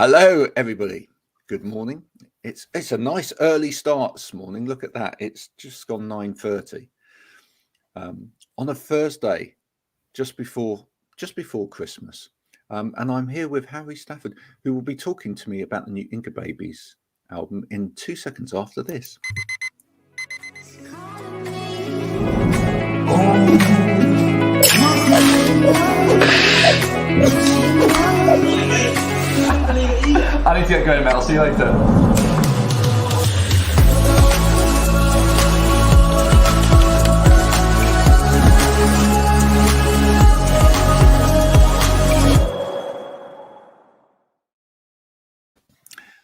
Hello, everybody. Good morning. It's a nice early start this morning. Look at that. It's just gone 9:30 on a Thursday, just before Christmas. And I'm here with Harry Stafford, who will be talking to me about the new Inca Babies album in 2 seconds after this. I need to get going, Mel. I'll see you later.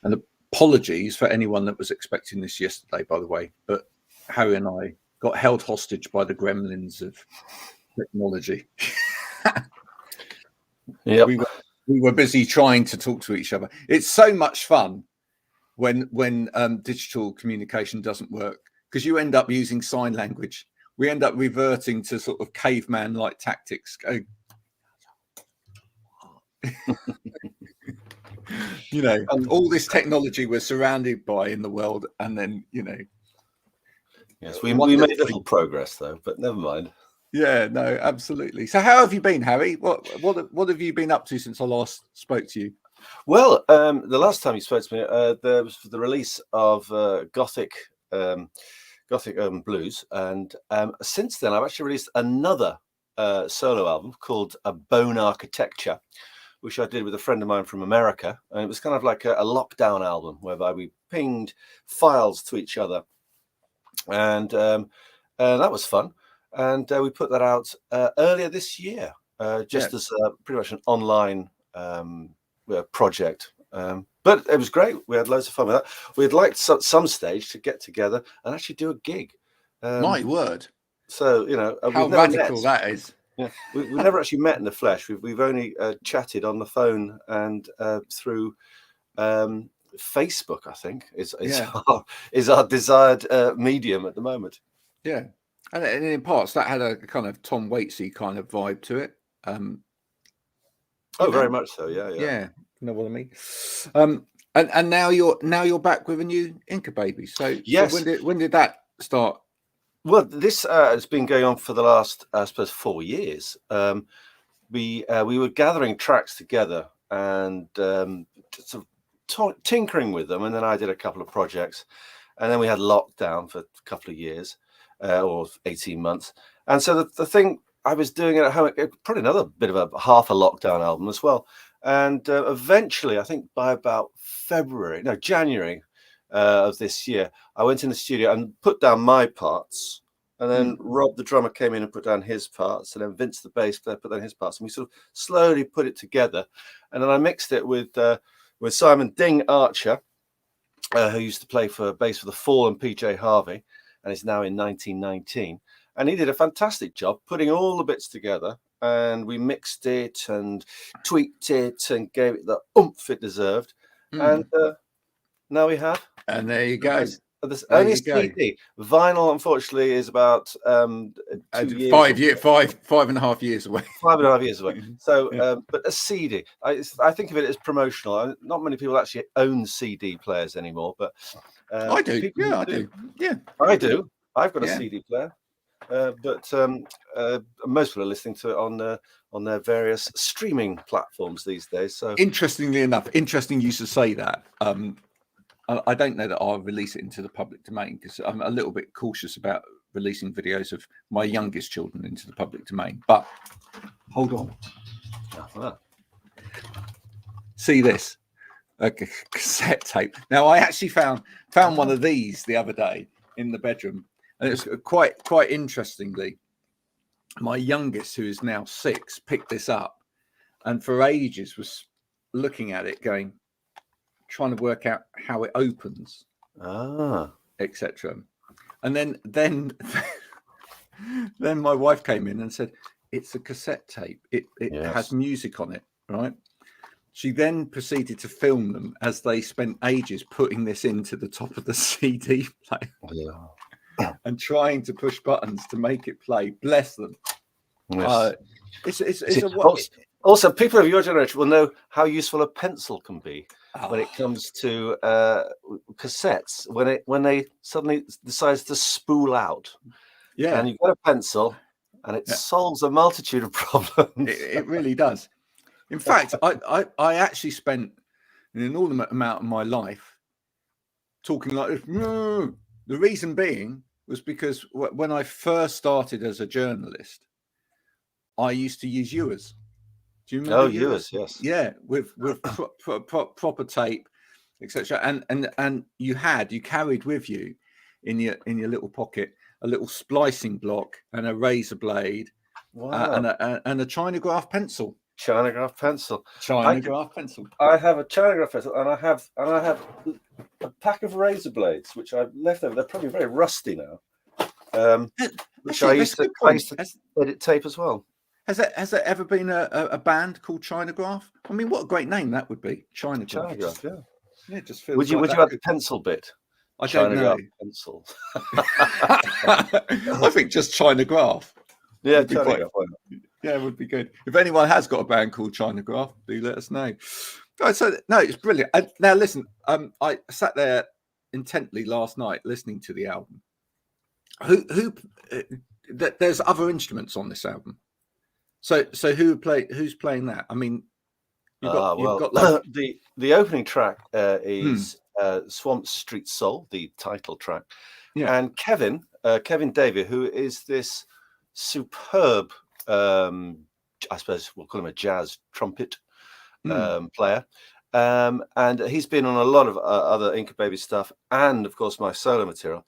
And apologies for anyone that was expecting this yesterday, by the way, but Harry and I got held hostage by the gremlins of technology. Yep. We were busy trying to talk to each other. It's so much fun when digital communication doesn't work, because you end up using sign language. We end up reverting to sort of caveman-like tactics. You know, all this technology we're surrounded by in the world, and then, you know. Yes, we made little progress though, but never mind. Yeah, no, absolutely. So how have you been, Harry? What have you been up to since I last spoke to you? Well, the last time you spoke to me, there was the release of Gothic Urban Blues, and since then I've actually released another solo album called Bone Architecture, which I did with a friend of mine from America, and it was kind of like a lockdown album whereby we pinged files to each other, and that was fun. And we put that out earlier this year, just as pretty much an online project. But it was great. We had loads of fun with that. We'd like at some stage to get together and actually do a gig. My word. So, you know, how radical that is. Yeah, we've never actually met in the flesh. We've only chatted on the phone and through Facebook, I think, is our desired medium at the moment. Yeah. And in parts, that had a kind of Tom Waitsy kind of vibe to it. Very much so. Yeah. Yeah, you know what I mean. And now you're back with a new Inca Babies. So yes. So when did that start? Well, this has been going on for the last, I suppose, 4 years. We were gathering tracks together and sort of tinkering with them, and then I did a couple of projects, and then we had lockdown for a couple of years. Or 18 months. And so the thing I was doing at home, probably another bit of a half a lockdown album as well. And eventually, I think by about January of this year, I went in the studio and put down my parts. And then Rob, the drummer, came in and put down his parts. And then Vince, the bass player, put down his parts. And we sort of slowly put it together. And then I mixed it with Simon Ding Archer, who used to play for bass for The Fall and PJ Harvey, and is now in 1919, and he did a fantastic job putting all the bits together, and we mixed it and tweaked it and gave it the oomph it deserved, and now we have. And there you go. There's only a CD. Vinyl, unfortunately, is about 2 years. 5.5 years away. 5.5 years away. So, but a CD, I think of it as promotional. Not many people actually own CD players anymore, but I do. Yeah, I do. Yeah, I do. I've got a CD player, but most people are listening to it on their various streaming platforms these days. So, interestingly enough, interesting you should say that. I don't know that I'll release it into the public domain because I'm a little bit cautious about releasing videos of my youngest children into the public domain. But hold on. See this? A cassette tape. Now, I actually found one of these the other day in the bedroom, and it's quite interestingly. My youngest, who is now 6, picked this up, and for ages was looking at it, trying to work out how it opens, etc. And then my wife came in and said, "It's a cassette tape. It has music on it, right?" She then proceeded to film them as they spent ages putting this into the top of the CD player and trying to push buttons to make it play. Bless them. Yes. Also, people of your generation will know how useful a pencil can be when it Oh, comes to cassettes. When they suddenly decides to spool out, yeah, and you've got a pencil, and it yeah, solves a multitude of problems. it really does. In fact, I actually spent an inordinate amount of my life talking like this. The reason being was because when I first started as a journalist, I used to use Ewers. Do you remember Oh, Ewers? yours, yes. Yeah, with proper tape, etc. And you carried with you in your little pocket a little splicing block and a razor blade Wow. and a Chinograph pencil. Chinograph pencil. Chinograph pencil. I have a Chinograph pencil, and I have a pack of razor blades which I've left over. They're probably very rusty now. Which Actually, I that's used a to good point. edit tape as well. Has there ever been a band called Chinograph? I mean, what a great name that would be, Chinograph. Chinograph, yeah. Yeah, it just feels Would you like add that the pencil bit? I don't know. Chinograph pencil. I think just Chinograph. Yeah, Would be quite, Chinograph. Why not? yeah, it would be good. If anyone has got a band called Chinograph, do let us know. So no, it's brilliant. Now listen, I sat there intently last night listening to the album. There's other instruments on this album. So who's playing that? I mean, you've got like the opening track is Swamp Street Soul, the title track, yeah. and Kevin Davey, who is this superb, I suppose we'll call him a jazz trumpet player, and he's been on a lot of other Inca Baby stuff, and of course my solo material,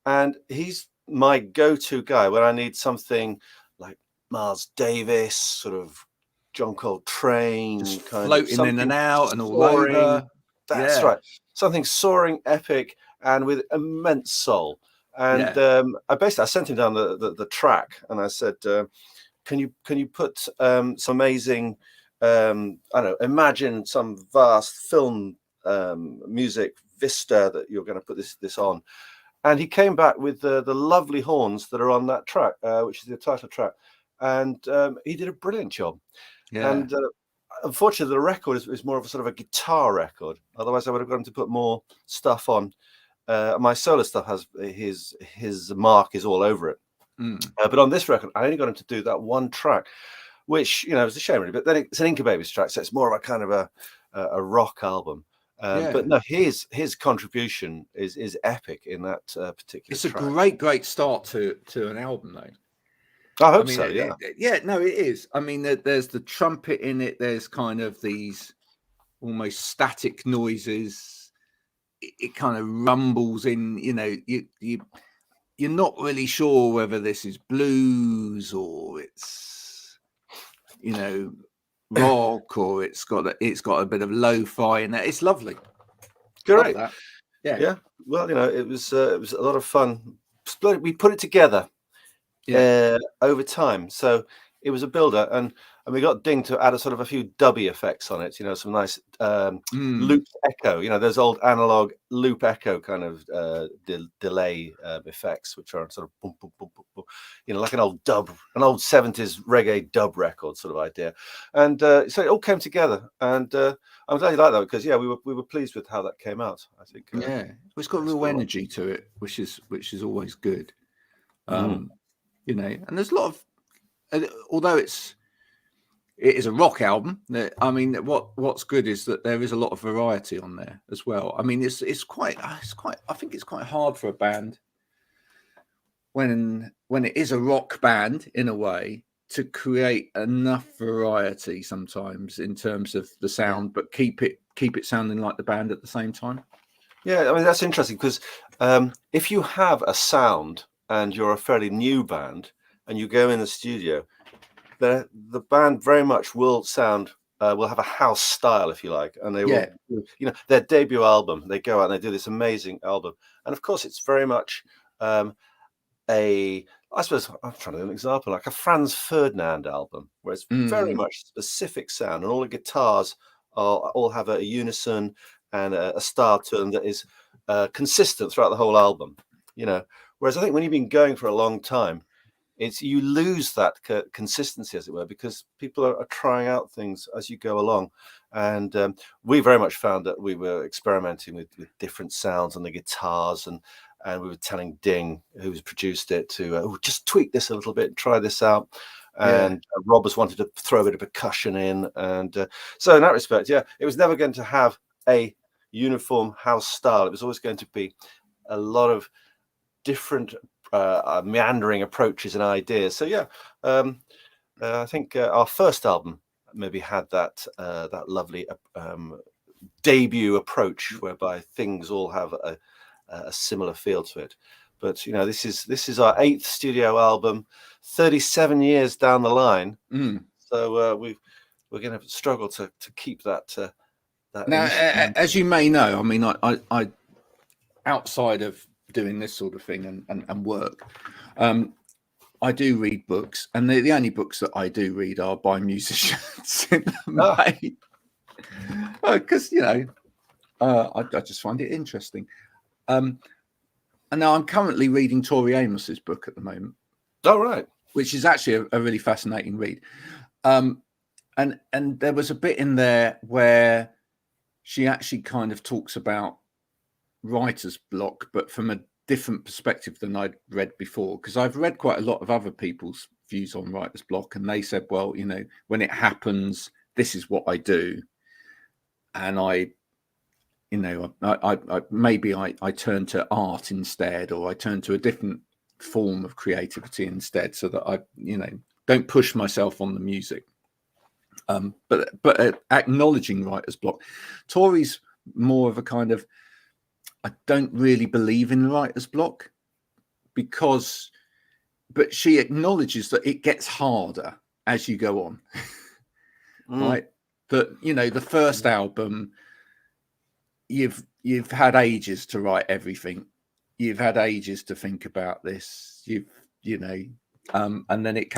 and he's my go-to guy when I need something like Miles Davis, sort of John Coltrane, Just kind of floating in and out and all soaring. over. That's Yeah. right, something soaring, epic, and with immense soul. And I sent him down the track, and I said, "Can you put some amazing, I don't know, imagine some vast film music vista that you're going to put this on." And he came back with the lovely horns that are on that track, which is the title track, and he did a brilliant job. Yeah. And unfortunately, the record is more of a sort of a guitar record. Otherwise, I would have got him to put more stuff on. My solo stuff has his mark is all over it. But on this record, I only got him to do that one track, which is a shame really. But then it's an Inca Babies track, so it's more of a kind of a rock album. But no, his contribution is epic in that particular. It's track. a great start to an album, though. I hope so. Yeah. No, it is. I mean, there's the trumpet in it. There's kind of these almost static noises. It kind of rumbles in. You're not really sure whether this is blues or it's rock or it's got a bit of lo-fi in it. It's lovely. Great. Love that. Yeah. Well, it was a lot of fun. We put it together over time, so it was a builder, and we got Ding to add a few dubby effects on it. Some nice loop echo. Those old analog loop echo kind of delay effects, which are sort of boom, boom, boom, boom, boom, like an old 70s reggae dub record sort of idea. And so it all came together, and I'm glad you like that because we were pleased with how that came out. I think it's got real energy to it, which is always good. And there's a lot of, although it is a rock album. I mean, what's good is that there is a lot of variety on there as well. I mean, it's quite. I think it's quite hard for a band when it is a rock band in a way to create enough variety sometimes in terms of the sound, but keep it sounding like the band at the same time. Yeah, I mean that's interesting because if you have a sound and you're a fairly new band and you go in the studio, the band very much will have a house style, if you like, and they will, their debut album, they go out and they do this amazing album, and of course it's very much I suppose I'm trying to do an example, like a Franz Ferdinand album, where it's very much specific sound, and all the guitars all have a unison and a style to them that is consistent throughout the whole album. Whereas I think when you've been going for a long time, it's you lose that consistency, as it were, because people are trying out things as you go along. And we very much found that we were experimenting with different sounds on the guitars, and we were telling Ding, who's produced it, to just tweak this a little bit, try this out. And Rob has wanted to throw a bit of percussion in, and so in that respect, yeah, it was never going to have a uniform house style. It was always going to be a lot of different meandering approaches and ideas. So yeah, I think our first album maybe had that lovely debut approach, whereby things all have a similar feel to it. But you know, this is our 8th studio album, 37 years down the line. So we're going to struggle to keep that. Now, as you may know, I mean, I outside of doing this sort of thing and work, I do read books, and the only books that I do read are by musicians in the main, because you know, I just find it interesting. And now I'm currently reading Tori Amos's book at the moment. Oh, right. Which is actually a really fascinating read. And there was a bit in there where she actually kind of talks about writer's block, but from a different perspective than I'd read before, because I've read quite a lot of other people's views on writer's block, and they said, well, you know, when it happens, this is what I do. And I maybe I turn to art instead, or I turn to a different form of creativity instead, so that I, you know, don't push myself on the music. But acknowledging writer's block. Tori's more of a kind of, I don't really believe in writer's block, but she acknowledges that it gets harder as you go on. Right? That, you know, the first album, you've had ages to write everything. You've had ages to think about this. And then it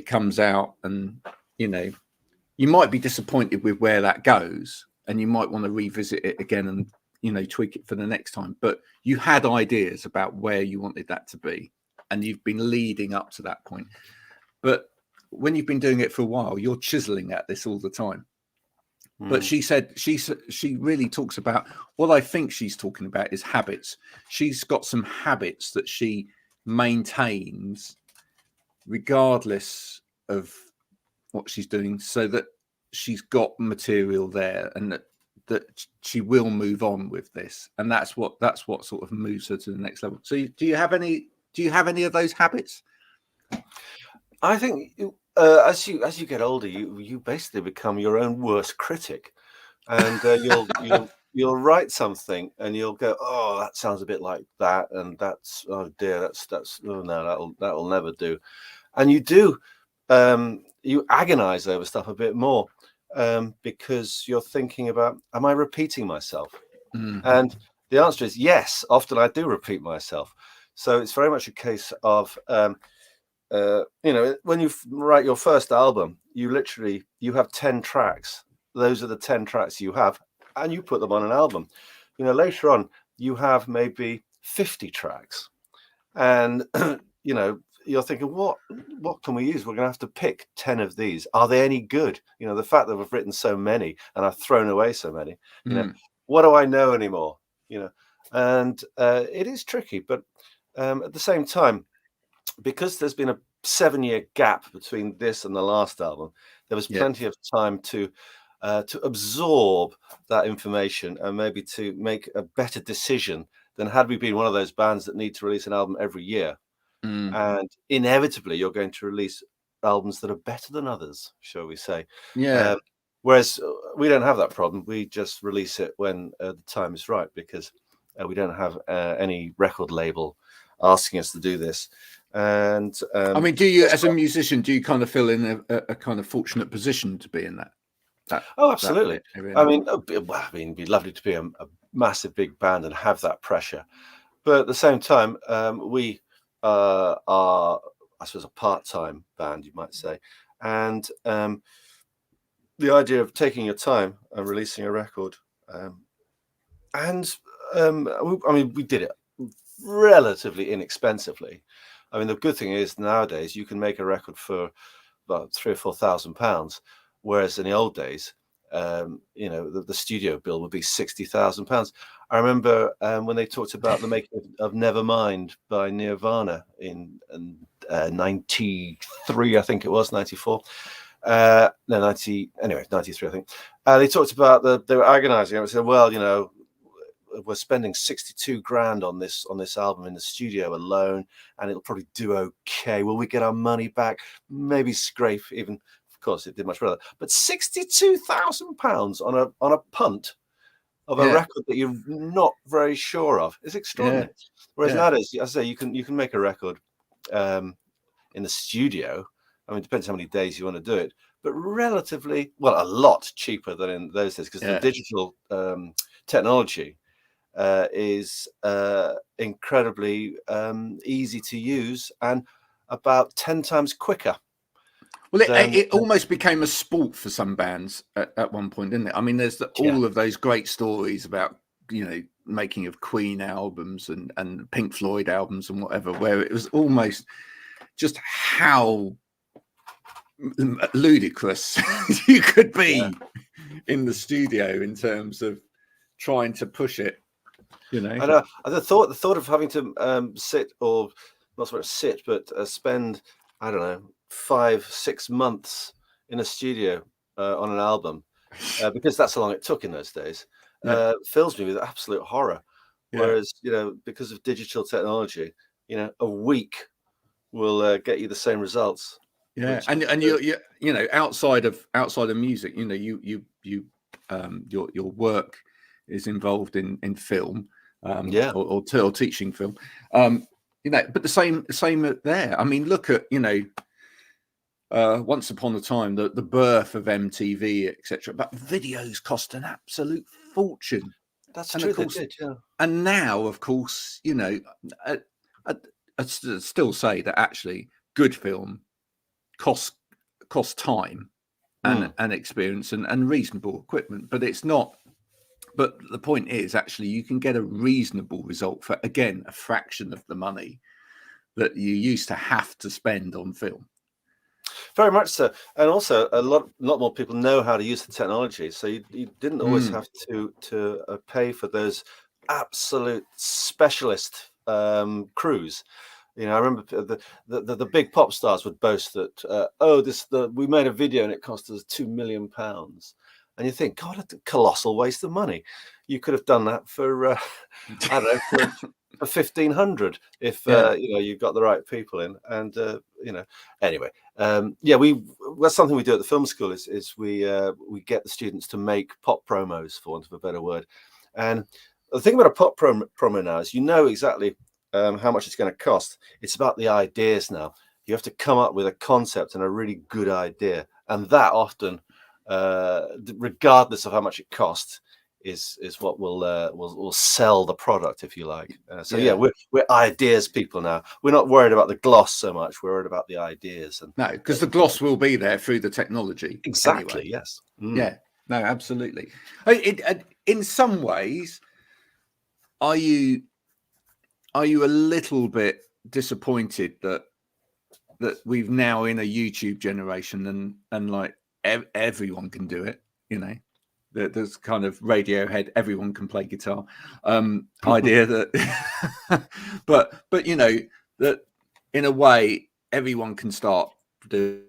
comes out, and you know, you might be disappointed with where that goes, and you might want to revisit it again and, you know, tweak it for the next time. But you had ideas about where you wanted that to be, and you've been leading up to that point. But when you've been doing it for a while, you're chiseling at this all the time. But she said she really talks about, what I think she's talking about is habits. She's got some habits that she maintains regardless of what she's doing, so that she's got material there, and that she will move on with this, and that's what sort of moves her to the next level. So do you have any of those habits? I think as you get older, you basically become your own worst critic, and you'll write something and you'll go, oh, that sounds a bit like that, and that's, oh dear, that's oh no, that'll never do. And you agonize over stuff a bit more, because you're thinking about, am I repeating myself? And the answer is yes. Often I do repeat myself. So it's very much a case of you know, when you write your first album, you have 10 tracks. Those are the 10 tracks you have, and you put them on an album. You know, later on you have maybe 50 tracks, and you know, you're thinking, what can we use? We're going to have to pick 10 of these. Are they any good? You know, the fact that we've written so many and I've thrown away so many, you know, what do I know anymore? You know, and it is tricky, but at the same time, because there's been a 7-year gap between this and the last album, there was plenty of time to absorb that information, and maybe to make a better decision than had we been one of those bands that need to release an album every year. And inevitably you're going to release albums that are better than others, shall we say. Whereas we don't have that problem. We just release it when the time is right, because we don't have any record label asking us to do this. And I mean, do you, as a musician, do you kind of feel in a kind of fortunate position to be in that? Oh, absolutely. I mean, it'd be lovely to be a massive big band and have that pressure, but at the same time, we are, I suppose, a part-time band, you might say, and the idea of taking your time and releasing a record, I mean, we did it relatively inexpensively, I mean, the good thing is nowadays you can make a record for about £3,000 or £4,000, whereas in the old days, the studio bill would be £60,000. I remember when they talked about the making of Nevermind by Nirvana in 93, I think it was 94. No, 90. Anyway, 93, I think. They talked about they were agonizing. I said, well, we're spending 62 grand on this album in the studio alone, and it'll probably do okay. Will we get our money back? Maybe scrape even. Of course, it did much better. But £62,000 on a punt of a record that you're not very sure of is extraordinary. Whereas nowadays, as I say, you can make a record in the studio. I mean, it depends how many days you want to do it, but relatively, well, a lot cheaper than in those days, because the digital technology is incredibly easy to use and about 10 times quicker. Well, it almost became a sport for some bands at one point, didn't it? I mean, there's all of those great stories about, making of Queen albums and Pink Floyd albums and whatever, where it was almost just how ludicrous you could be in the studio in terms of trying to push it. And the thought of having to sit, or not so much sit, but spend, I don't know, 5-6 months in a studio on an album, because that's how long it took in those days, fills me with absolute horror. Whereas, because of digital technology, a week will get you the same results. Yeah, and you're outside of music, your work is involved in film, or teaching film, but the same there. I mean, look at once upon a time the birth of MTV, etc. But videos cost an absolute fortune. That's true. They did, and now, of course, I still say that actually good film cost time and experience and reasonable equipment, but it's not. But the point is, actually, you can get a reasonable result for, again, a fraction of the money that you used to have to spend on film. Very much so. And also, a lot more people know how to use the technology. So you didn't always have to pay for those absolute specialist crews. I remember the big pop stars would boast that, we made a video and it cost us £2 million. And you think, God, a colossal waste of money. You could have done that for, I don't know, for 1,500 if you got the right people in. And anyway, that's something we do at the film school. Is we get the students to make pop promos, for want of a better word. And the thing about a pop promo now is exactly how much it's going to cost. It's about the ideas now. You have to come up with a concept and a really good idea, and that often, regardless of how much it costs, is what will sell the product, if you like. We're ideas people now. We're not worried about the gloss so much. We're worried about the ideas. And no, because the gloss will be there through the technology. Exactly. Anyway. Yes. Yeah. No, absolutely. In some ways, are you a little bit disappointed that we've now in a YouTube generation and like everyone can do it? There's kind of Radiohead, everyone can play guitar idea that, but that in a way everyone can start doing,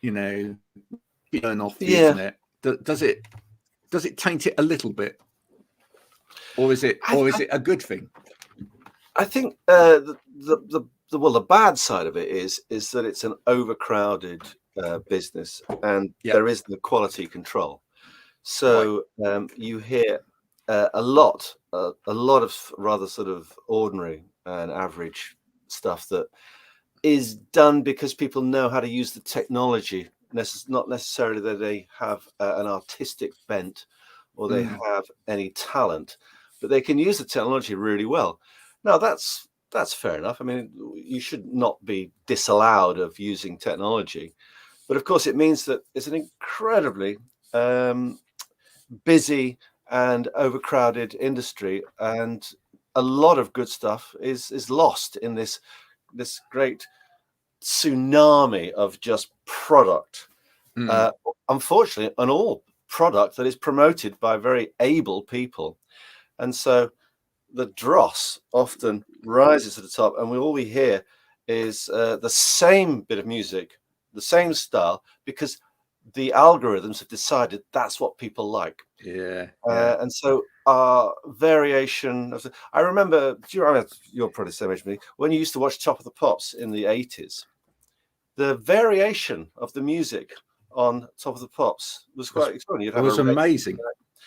burn off the internet. Does it taint it a little bit, or is it a good thing? I think the bad side of it is that it's an overcrowded business, and there is the quality control. So you hear a lot of rather sort of ordinary and average stuff that is done because people know how to use the technology, not necessarily that they have an artistic bent or they have any talent, but they can use the technology really well. Now that's fair enough. I mean, you should not be disallowed of using technology, but of course it means that it's an incredibly busy and overcrowded industry, and a lot of good stuff is lost in this great tsunami of just product. Unfortunately, an all product that is promoted by very able people, and so the dross often rises to the top, and all we hear is the same bit of music, the same style, because the algorithms have decided that's what people like. And so our variation of I remember, you're probably the same age as me, when you used to watch Top of the Pops in the 80s, the variation of the music on Top of the Pops was quite extraordinary. It was amazing.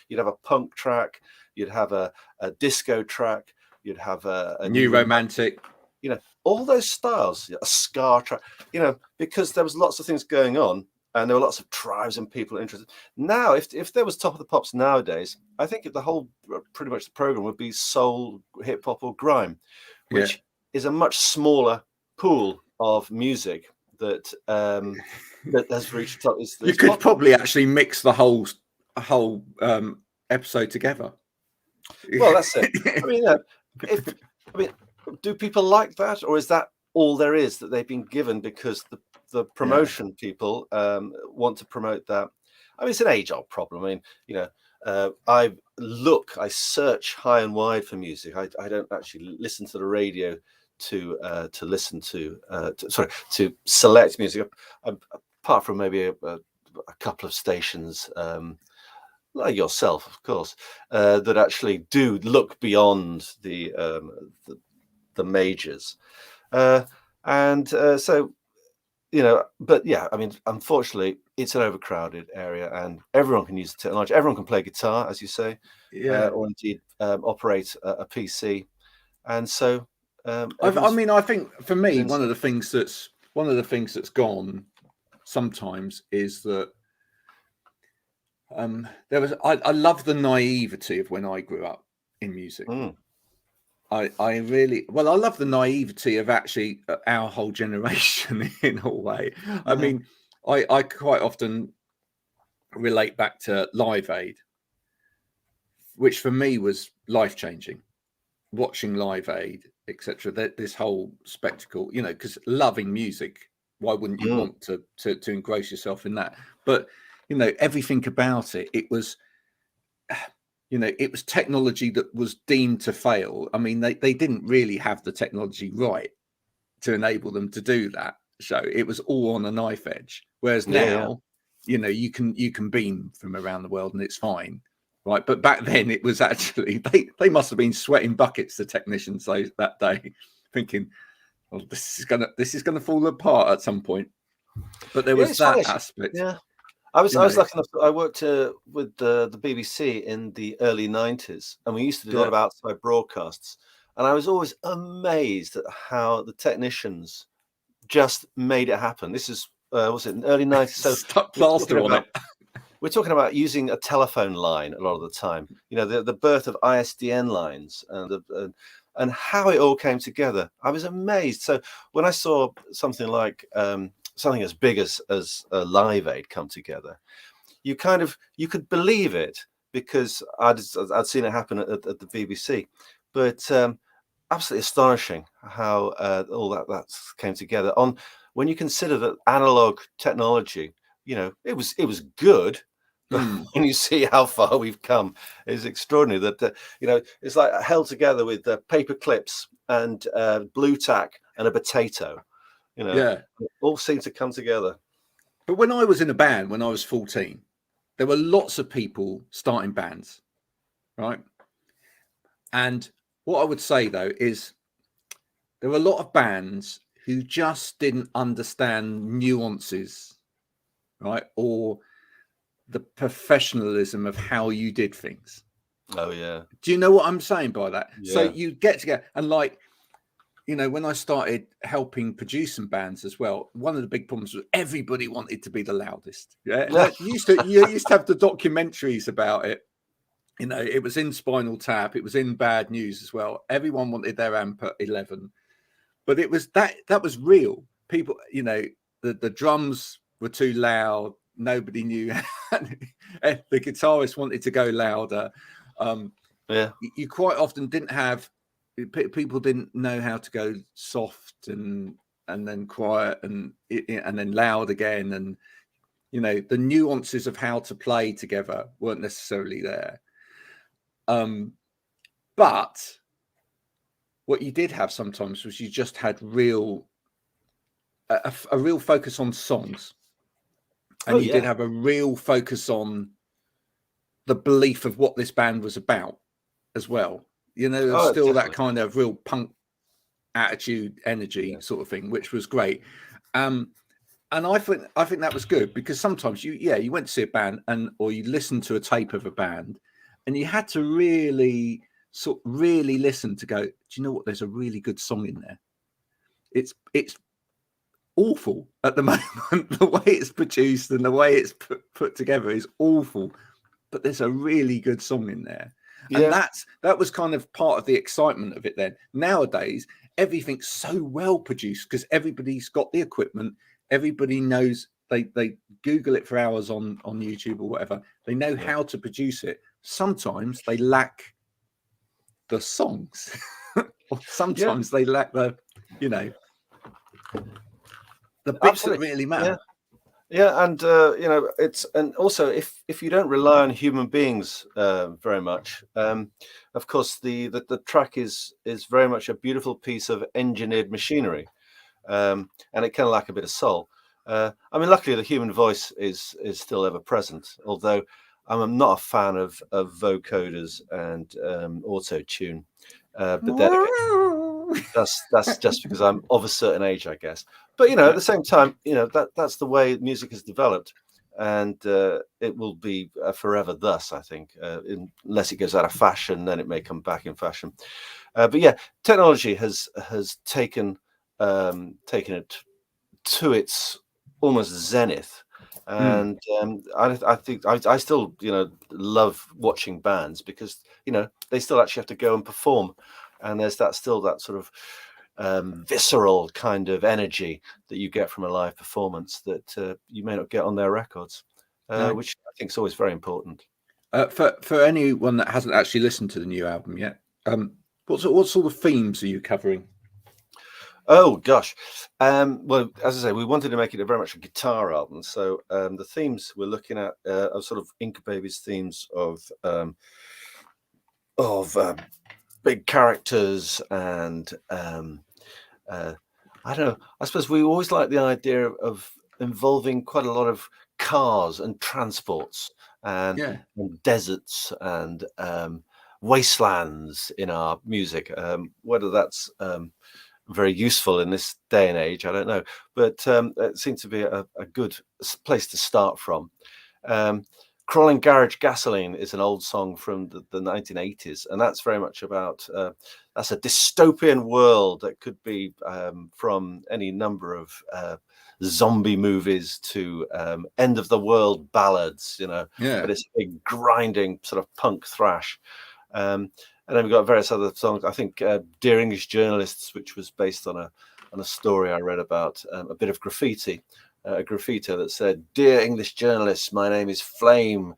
You'd have a punk track, you'd have a disco track, you'd have a new romantic, all those styles, a ska track, because there was lots of things going on, and there were lots of tribes and people interested. Now, if there was Top of the Pops nowadays, I think the whole, pretty much the program would be soul, hip hop, or grime, which is a much smaller pool of music that that has reached top. You could probably actually mix the whole episode together. Well, that's it. I mean, do people like that, or is that all there is that they've been given because the promotion people want to promote that? I mean, it's an age-old problem. I mean, I search high and wide for music. I don't actually listen to the radio to listen to select music, apart from maybe a couple of stations like yourself, of course, that actually do look beyond the majors, so but yeah, I mean, unfortunately, it's an overcrowded area, and everyone can use the technology. Everyone can play guitar, as you say, or indeed operate a PC, and so. I think for me, one of the things that's gone sometimes is that I love the naivety of when I grew up in music. I love the naivety of actually our whole generation in a way. I mean, I quite often relate back to Live Aid, which for me was life-changing. Watching Live Aid, etc. This whole spectacle, because loving music, why wouldn't you want to engross yourself in that? But everything about it, it was technology that was deemed to fail. I mean, they didn't really have the technology right to enable them to do that. So it was all on a knife edge. Whereas now, you can beam from around the world and it's fine. Right, but back then it was actually they must have been sweating buckets, the technicians that day, thinking, "Well, this is gonna fall apart at some point." But there was that aspect. Yeah, I was lucky enough. I worked with the BBC in the early 90s, and we used to do a lot of outside broadcasts. And I was always amazed at how the technicians just made it happen. This is was it in the early 90s? So stuck plaster on it. We're talking about using a telephone line a lot of the time. The birth of ISDN lines and how it all came together. I was amazed. So when I saw something like something as big as Live Aid come together, you could believe it because I'd seen it happen at the BBC. But absolutely astonishing how all that came together. When you consider that analog technology, it was good. But when you see how far we've come, it's extraordinary that it's like held together with paper clips and blue tack and a potato. It all seemed to come together. But when I was in a band, when I was 14, there were lots of people starting bands, right? And what I would say though is there were a lot of bands who just didn't understand nuances, right, or the professionalism of how you did things. Oh yeah. Do you know what I'm saying by that? Yeah. So you get together and when I started helping produce some bands as well, one of the big problems was everybody wanted to be the loudest. Yeah. You used to have the documentaries about it. It was in Spinal Tap, it was in Bad News as well. Everyone wanted their amp at 11. But it was that was real. People, the drums were too loud. Nobody knew. The guitarist wanted to go louder. You quite often didn't have people didn't know how to go soft and then quiet and then loud again, and the nuances of how to play together weren't necessarily there. But what you did have sometimes was you just had a real focus on songs, and you did have a real focus on the belief of what this band was about as well. There's still definitely that kind of real punk attitude, energy sort of thing, which was great. And I think that was good, because sometimes you went to see a band or you listened to a tape of a band, and you had to really listen to go, do you know what? There's a really good song in there. It's awful at the moment. The way it's produced and the way it's put together is awful, but there's a really good song in there. And that was kind of part of the excitement of it then. Nowadays, everything's so well produced because everybody's got the equipment. Everybody knows, they Google it for hours on YouTube or whatever. They know how to produce it. Sometimes they lack the songs, or sometimes they lack the bits that really matter. And it's, and also if you don't rely on human beings very much, of course the track is very much a beautiful piece of engineered machinery, and it can lack a bit of soul. I mean, luckily the human voice is still ever present, although I'm not a fan of vocoders and auto tune, but then again, that's just because I'm of a certain age, I guess. But at the same time, that's the way music has developed, and it will be forever thus, I think, unless it goes out of fashion, then it may come back in fashion. But yeah, technology has taken it to its almost zenith, and I think I still love watching bands, because they still actually have to go and perform, and there's still that sort of visceral kind of energy that you get from a live performance that you may not get on their records, which I think is always very important. For anyone that hasn't actually listened to the new album yet, what sort of themes are you covering? Oh gosh, well, as I say, we wanted to make it very much a guitar album, so the themes we're looking at are sort of Inca Babies themes of big characters, and I don't know, I suppose we always like the idea of involving quite a lot of cars and transports and deserts and wastelands in our music, whether that's very useful in this day and age, I don't know, but it seems to be a good place to start from. Crawling Garage Gasoline is an old song from the 1980s, and that's very much about that's a dystopian world that could be from any number of zombie movies to end of the world ballads, but it's a big grinding sort of punk thrash. And then we've got various other songs. I think Dear English Journalists, which was based on a story I read about a bit of graffiti. A graffiti that said, "Dear English journalists, my name is Flame.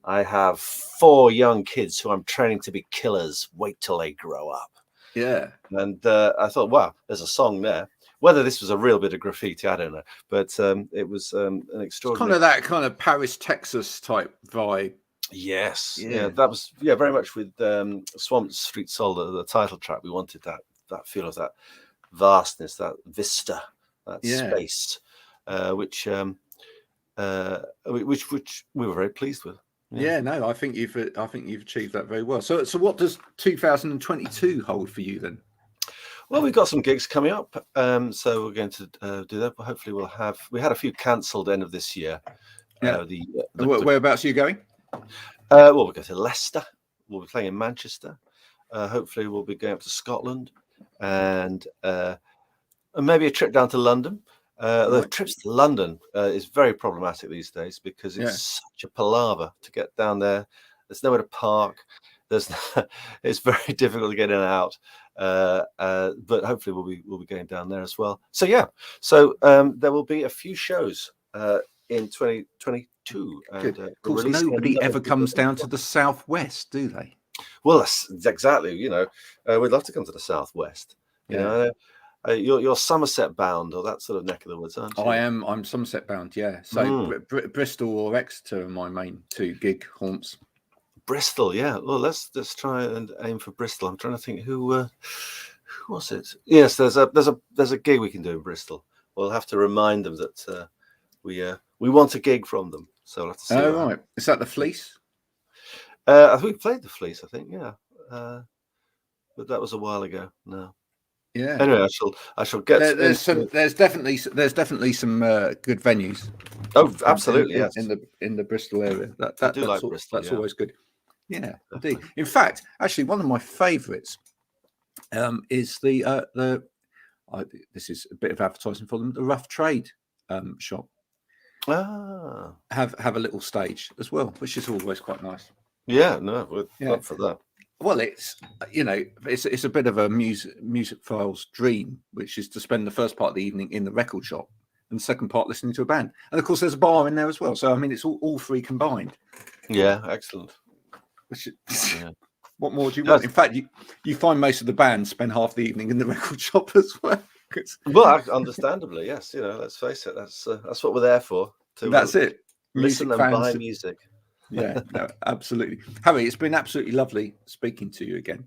I have 4 young kids who I'm training to be killers. Wait till they grow up." Yeah. And I thought, wow, there's a song there. Whether this was a real bit of graffiti, I don't know. But it was an extraordinary... It's kind of that kind of Paris, Texas type vibe. Yes. Yeah, that was very much with Swamp Street Soul, the title track. We wanted that feel of that vastness, that vista, that space. Which we were very pleased with. No, I think you've achieved that very well. So what does 2022 hold for you then? Well, we've got some gigs coming up, so we're going to do that. But hopefully, we had a few cancelled end of this year. Whereabouts are you going? Well, we'll go to Leicester. We'll be playing in Manchester. Hopefully, we'll be going up to Scotland, and maybe a trip down to London. The trips to London is very problematic these days, because it's such a palaver to get down there. There's nowhere to park. It's very difficult to get in and out. But hopefully we'll be going down there as well. So there will be a few shows in 2022. And of course, nobody ever comes down to the southwest, do they? Well, that's exactly. We'd love to come to the southwest. You're Somerset bound or that sort of neck of the woods, aren't you? I'm Somerset bound. Yeah. So Bristol or Exeter are my main two gig haunts. Bristol, yeah. Well, let's try and aim for Bristol. I'm trying to think who was it? Yes, there's a gig we can do in Bristol. We'll have to remind them that we want a gig from them. So we'll have to see. Oh, right. Is that the Fleece? I think we played the Fleece. I think, yeah. But that was a while ago. No. Yeah. Anyway, I shall get. There's definitely some good venues. Oh, absolutely, yes. In the Bristol area. I do like Bristol. That's always good. Yeah, indeed. In fact, actually, one of my favourites is the this is a bit of advertising for them. The Rough Trade shop. Have a little stage as well, which is always quite nice. Yeah, no, we're up for that. Well, it's a bit of a music file's dream, which is to spend the first part of the evening in the record shop and the second part listening to a band. And of course, there's a bar in there as well. So I mean, it's all three combined. Yeah, excellent. What more do you want? In fact, you find most of the bands spend half the evening in the record shop as well. Well, understandably, yes. Let's face it. That's what we're there for. That's it. Listen and buy music. Yeah, no, absolutely. Harry, it's been absolutely lovely speaking to you again.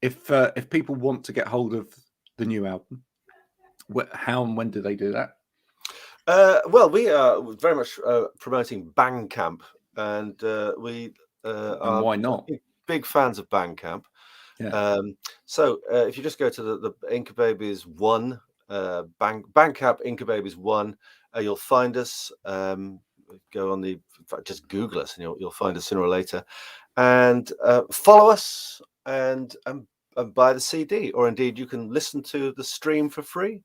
If people want to get hold of the new album, how and when do they do that? Well, we are very much promoting Bandcamp, and we are why not? Big fans of Bandcamp. Yeah. So if you just go to the Inca Babies 1, Bandcamp Inca Babies 1, you'll find us. Go on just Google us, and you'll find us sooner or later, and follow us and buy the CD, or indeed you can listen to the stream for free.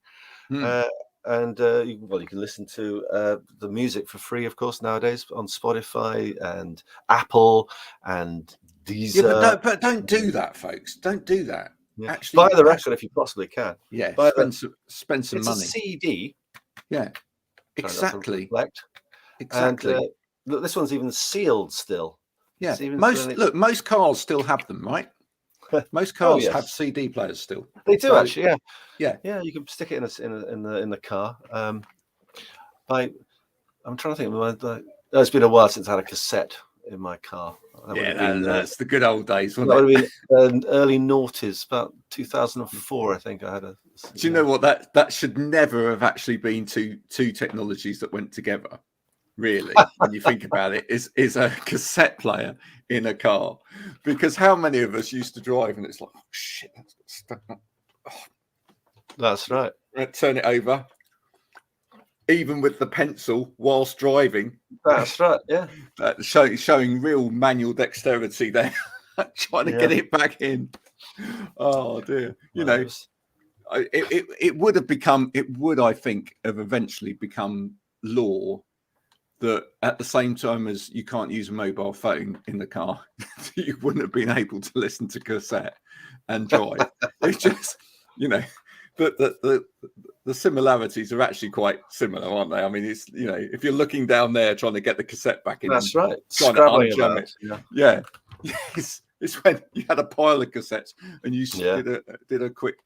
And you can listen to the music for free, of course, nowadays on Spotify and Apple and Deezer. Yeah, but don't do that, folks. Don't do that. Yeah. Actually, buy the record if you possibly can. Yeah, spend some money. It's a CD. Yeah, exactly. Exactly. And look, this one's even sealed still. Yeah. Most cars still have them, right? Most cars have CD players still. They do actually, yeah. Yeah, you can stick it in the car. I'm trying to think. It's been a while since I had a cassette in my car. That's the good old days. That would have been early noughties, about 2004. I think I had a. Do you know what that should never have actually been two technologies that went together? Really, when you think about it, is a cassette player in a car, because how many of us used to drive and it's like, oh shit, that's stuck up. Oh. That's right. Turn it over, even with the pencil whilst driving. That's right. Yeah, showing real manual dexterity there, trying to get it back in. Oh dear, it would have become. It would, I think, have eventually become law that at the same time as you can't use a mobile phone in the car, you wouldn't have been able to listen to cassette and drive. It's just, the similarities are actually quite similar, aren't they? I mean, it's, if you're looking down there trying to get the cassette back in. That's right. Trying to unjam it. Yeah. It's when you had a pile of cassettes and you did a quick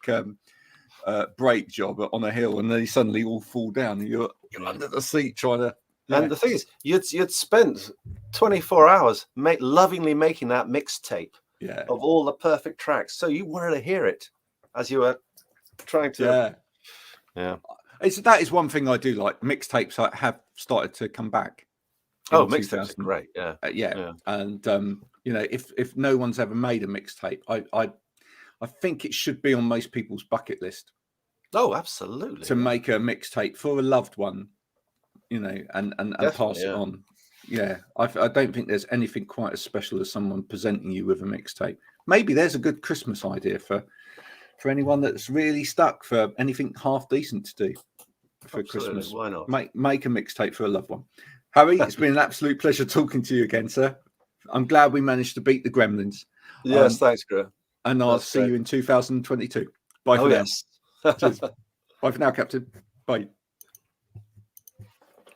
brake job on a hill, and then you suddenly all fall down and you're under the seat trying to. Yeah. And the thing is, you'd spent 24 hours lovingly making that mixtape of all the perfect tracks. So you wanted to hear it as you were trying to. Yeah. That is one thing I do like. Mixtapes have started to come back. Oh, mixtapes are great. Yeah. Yeah. And if no one's ever made a mixtape, I think it should be on most people's bucket list. Oh, absolutely. To make a mixtape for a loved one. And pass it on. Yeah, I don't think there's anything quite as special as someone presenting you with a mixtape. Maybe there's a good Christmas idea for anyone that's really stuck for anything half decent to do for Christmas. Why not? Make a mixtape for a loved one. Harry, it's been an absolute pleasure talking to you again, sir. I'm glad we managed to beat the Gremlins. Yes, thanks, Graham. And I'll see you in 2022. Bye for now. Yes. Cheers. Bye for now, Captain. Bye.